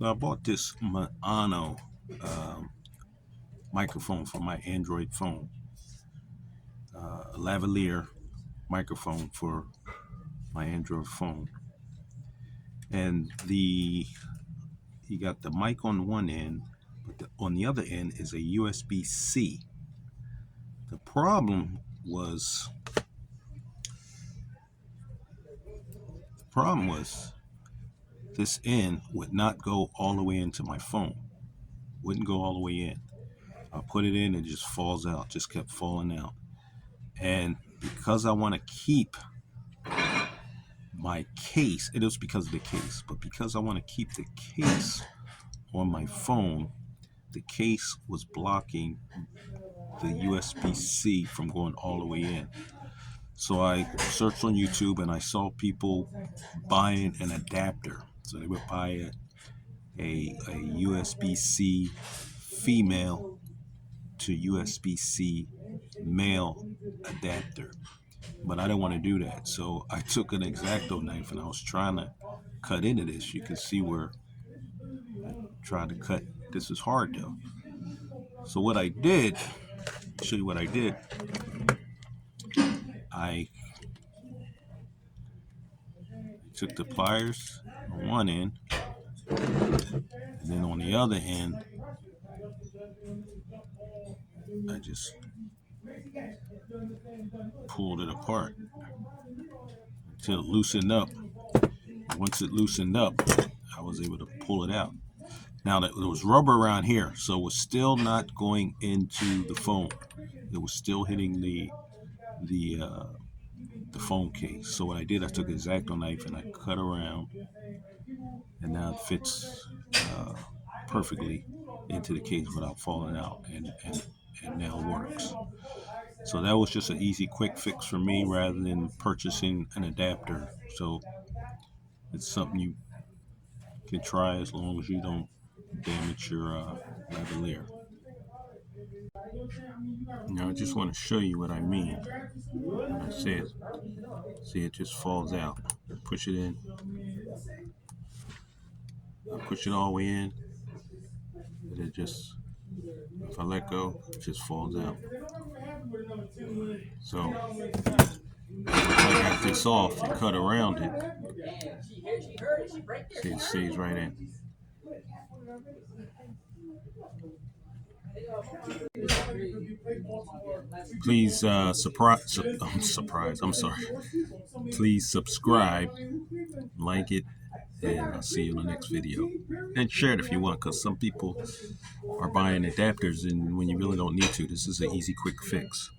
So I bought this Maono microphone for my Android phone, a lavalier microphone for my Android phone, and you got the mic on one end, but on the other end is a USB-C. The problem was this end would not go all the way into my phone. Wouldn't go all the way in. I put it in, it just falls out, just kept falling out. And because I want to keep my case, it was because of the case, but because I want to keep the case on my phone, the case was blocking the USB-C from going all the way in. So I searched on YouTube and I saw people buying an adapter. So they would buy a USB-C female to USB-C male adapter. But I didn't want to do that. So I took an X-Acto knife and I was trying to cut into this. You can see where I tried to cut. This is hard though. So what I did, I'll show you what I did. I took the pliers on one end, and then on the other end, I just pulled it apart until it loosened up. Once it loosened up, I was able to pull it out. Now there was rubber around here, so it was still not going into the phone. It was still hitting the phone case. So what I did, I took an X-Acto knife and I cut around, and now it fits perfectly into the case without falling out, and now it works. So that was just an easy, quick fix for me rather than purchasing an adapter. So it's something you can try as long as you don't damage your lavalier. Now I just want to show you what I mean when I say it. See, it just falls out. Push it in. I push it all the way in, and it just, if I let go, it just falls out. So if I got this off and cut around it, see, it stays right in. Please I'm surprised. I'm sorry. Please subscribe, like it, and I'll see you in the next video. And share it if you want, because some people are buying adapters and when you really don't need to. This is an easy, quick fix.